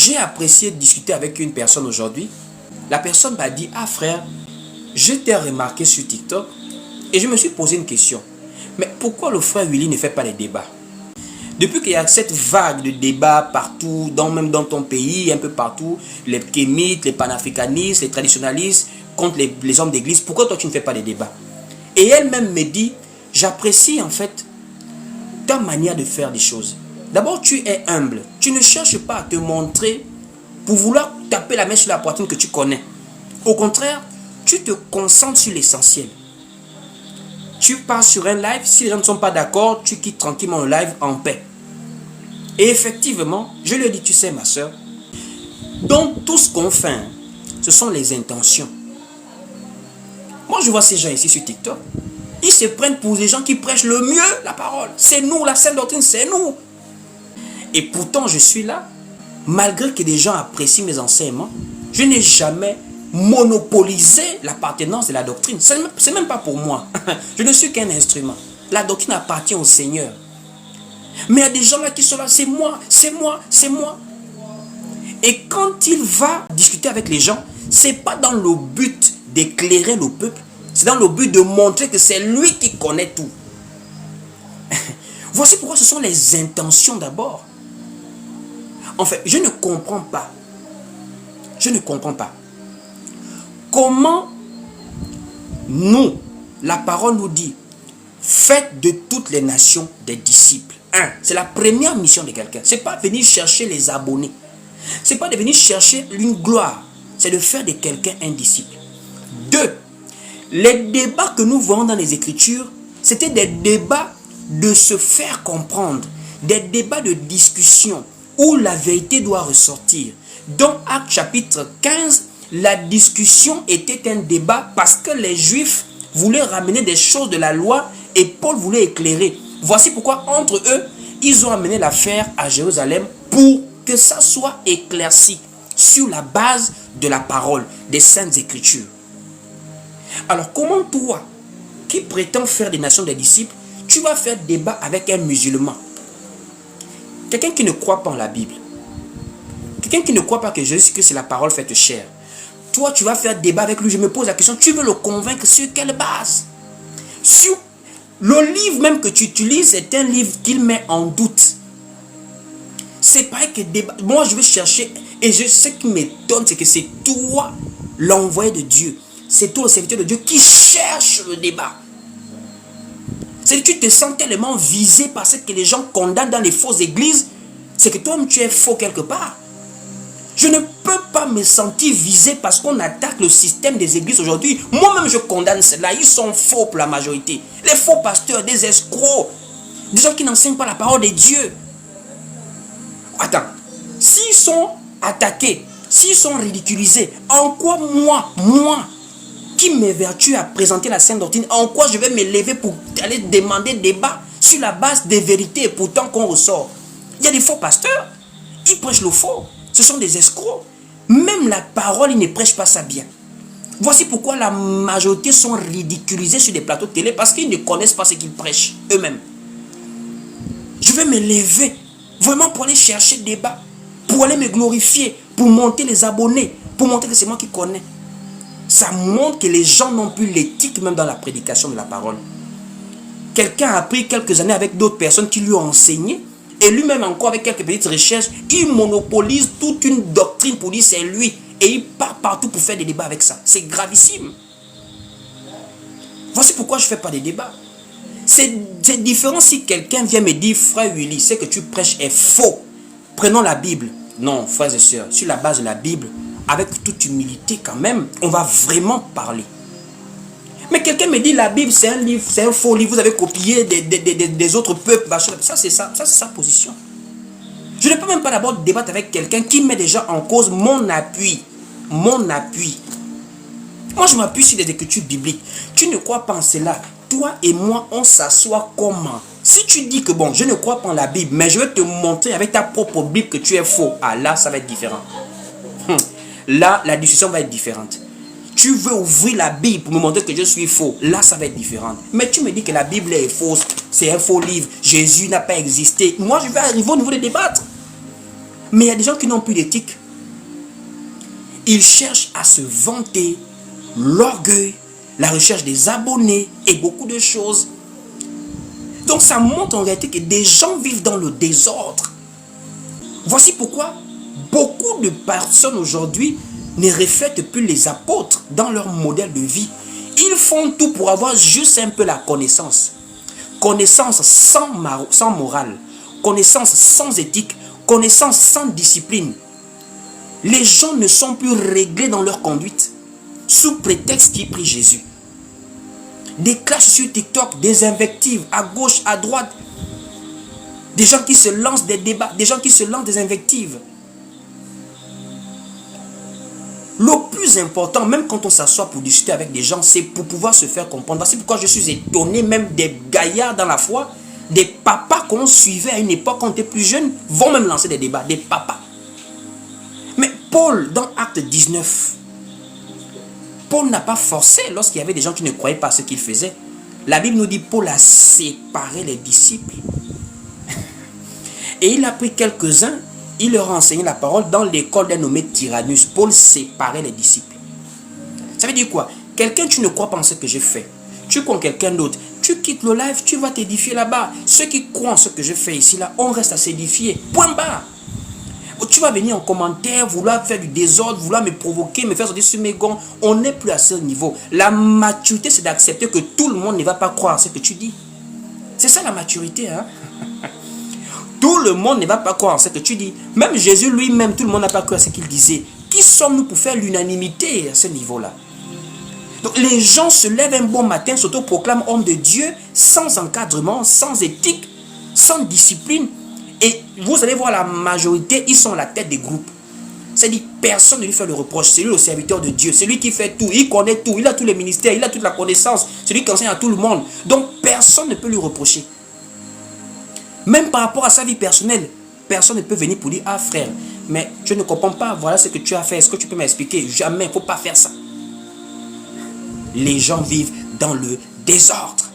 J'ai apprécié discuter avec une personne aujourd'hui. La personne m'a dit, ah frère, je t'ai remarqué sur TikTok et je me suis posé une question. Mais pourquoi le frère Willy ne fait pas les débats? Depuis qu'il y a cette vague de débats partout, même dans ton pays, un peu partout, les kémites, les panafricanistes, les traditionalistes contre les hommes d'église, pourquoi toi tu ne fais pas les débats? Et elle-même me dit, j'apprécie en fait ta manière de faire des choses. D'abord, tu es humble. Tu ne cherches pas à te montrer pour vouloir taper la main sur la poitrine que tu connais. Au contraire, tu te concentres sur l'essentiel. Tu pars sur un live, si les gens ne sont pas d'accord, tu quittes tranquillement le live en paix. Et effectivement, je lui ai dit, tu sais ma soeur, donc tout ce qu'on fait, ce sont les intentions. Moi je vois ces gens ici sur TikTok, ils se prennent pour des gens qui prêchent le mieux la parole. C'est nous, la sainte doctrine, c'est nous. Et pourtant je suis là, malgré que des gens apprécient mes enseignements, je n'ai jamais monopolisé l'appartenance de la doctrine. C'est même pas pour moi. Je ne suis qu'un instrument. La doctrine appartient au Seigneur. Mais il y a des gens là qui sont là, c'est moi, c'est moi, c'est moi. Et quand il va discuter avec les gens, c'est pas dans le but d'éclairer le peuple, c'est dans le but de montrer que c'est lui qui connaît tout. Voici pourquoi ce sont les intentions d'abord. En fait, je ne comprends pas. Je ne comprends pas. Comment nous, la parole nous dit, faites de toutes les nations des disciples. C'est la première mission de quelqu'un. Ce n'est pas venir chercher les abonnés. Ce n'est pas de venir chercher une gloire. C'est de faire de quelqu'un un disciple. 2. Les débats que nous voyons dans les Écritures, c'était des débats de se faire comprendre. Des débats de discussion où la vérité doit ressortir. Dans Actes chapitre 15, la discussion était un débat parce que les Juifs voulaient ramener des choses de la loi et Paul voulait éclairer. Voici pourquoi entre eux, ils ont amené l'affaire à Jérusalem pour que ça soit éclairci sur la base de la parole, des Saintes Écritures. Alors comment toi, qui prétends faire des nations des disciples, tu vas faire débat avec un musulman? Quelqu'un qui ne croit pas en la Bible. Quelqu'un qui ne croit pas que Jésus, que c'est la parole faite chair. Toi, tu vas faire débat avec lui. Je me pose la question, tu veux le convaincre sur quelle base? Sur le livre même que tu utilises, c'est un livre qu'il met en doute. C'est pas que débat. Moi, je vais chercher. Et ce qui m'étonne, c'est que c'est toi, l'envoyé de Dieu. C'est toi, le serviteur de Dieu, qui cherche le débat. C'est que tu te sens tellement visé par ce que les gens condamnent dans les fausses églises. C'est que toi-même, tu es faux quelque part. Je ne peux pas me sentir visé parce qu'on attaque le système des églises aujourd'hui. Moi-même, je condamne cela. Ils sont faux pour la majorité. Les faux pasteurs, des escrocs, des gens qui n'enseignent pas la parole de Dieu. Attends, s'ils sont attaqués, s'ils sont ridiculisés, en quoi moi, qui m'évertue à présenter la Sainte Doctrine, en quoi je vais me lever pour aller demander débat sur la base des vérités et pourtant qu'on ressort? Il y a des faux pasteurs, ils prêchent le faux. Ce sont des escrocs. Même la parole, ils ne prêchent pas ça bien. Voici pourquoi la majorité sont ridiculisés sur des plateaux de télé parce qu'ils ne connaissent pas ce qu'ils prêchent eux-mêmes. Je vais me lever vraiment pour aller chercher le débat, pour aller me glorifier, pour monter les abonnés, pour montrer que c'est moi qui connais. Ça montre que les gens n'ont plus l'éthique même dans la prédication de la parole. Quelqu'un a pris quelques années avec d'autres personnes qui lui ont enseigné. Et lui-même encore avec quelques petites recherches, il monopolise toute une doctrine pour dire c'est lui. Et il part partout pour faire des débats avec ça. C'est gravissime. Voici pourquoi je ne fais pas des débats. C'est différent si quelqu'un vient me dire, frère Willy, ce que tu prêches est faux. Prenons la Bible. Non, frères et sœurs, sur la base de la Bible, avec toute humilité quand même, on va vraiment parler. Mais quelqu'un me dit la Bible c'est un livre, c'est un faux livre, vous avez copié des autres peuples. Ça c'est sa position. Je ne peux même pas d'abord débattre avec quelqu'un qui met déjà en cause mon appui. Mon appui. Moi je m'appuie sur des écritures bibliques. Tu ne crois pas en cela. Toi et moi on s'assoit comment? Si tu dis que bon, je ne crois pas en la Bible, mais je vais te montrer avec ta propre Bible que tu es faux. Ah là ça va être différent. Là la discussion va être différente. Tu veux ouvrir la Bible pour me montrer que je suis faux. Là, ça va être différent. Mais tu me dis que la Bible est fausse. C'est un faux livre. Jésus n'a pas existé. Moi, je vais arriver au niveau de débattre. Mais il y a des gens qui n'ont plus d'éthique. Ils cherchent à se vanter, l'orgueil, la recherche des abonnés et beaucoup de choses. Donc ça montre en réalité que des gens vivent dans le désordre. Voici pourquoi beaucoup de personnes aujourd'hui ne reflètent plus les apôtres dans leur modèle de vie. Ils font tout pour avoir juste un peu la connaissance. Connaissance sans morale, connaissance sans éthique, connaissance sans discipline. Les gens ne sont plus réglés dans leur conduite sous prétexte qu'ils prient Jésus. Des clashs sur TikTok, des invectives à gauche, à droite. Des gens qui se lancent des débats, des gens qui se lancent des invectives. Le plus important, même quand on s'assoit pour discuter avec des gens, c'est pour pouvoir se faire comprendre. Voici pourquoi je suis étonné, même des gaillards dans la foi, des papas qu'on suivait à une époque quand on était plus jeune, vont même lancer des débats, des papas. Mais Paul, dans Acte 19, Paul n'a pas forcé lorsqu'il y avait des gens qui ne croyaient pas à ce qu'il faisait. La Bible nous dit Paul a séparé les disciples. Et il a pris quelques-uns, il leur a enseigné la parole dans l'école d'un nommé Tyrannus. Paul séparait les disciples. Ça veut dire quoi? Quelqu'un, tu ne crois pas en ce que j'ai fait. Tu crois en quelqu'un d'autre. Tu quittes le live, tu vas t'édifier là-bas. Ceux qui croient en ce que je fais ici, là, on reste à s'édifier. Point barre. Tu vas venir en commentaire, vouloir faire du désordre, vouloir me provoquer, me faire sortir sur mes gonds. On n'est plus à ce niveau. La maturité, c'est d'accepter que tout le monde ne va pas croire à ce que tu dis. C'est ça la maturité, hein? Tout le monde ne va pas croire en ce que tu dis. Même Jésus lui-même, tout le monde n'a pas cru à ce qu'il disait. Qui sommes-nous pour faire l'unanimité à ce niveau-là? Donc les gens se lèvent un bon matin, s'autoproclament homme de Dieu, sans encadrement, sans éthique, sans discipline. Et vous allez voir la majorité, ils sont à la tête des groupes. C'est-à-dire, personne ne lui fait le reproche. C'est lui le serviteur de Dieu. C'est lui qui fait tout. Il connaît tout. Il a tous les ministères. Il a toute la connaissance. C'est lui qui enseigne à tout le monde. Donc, personne ne peut lui reprocher. Même par rapport à sa vie personnelle, personne ne peut venir pour dire, ah frère, mais je ne comprends pas, voilà ce que tu as fait. Est-ce que tu peux m'expliquer? Jamais, il ne faut pas faire ça. Les gens vivent dans le désordre.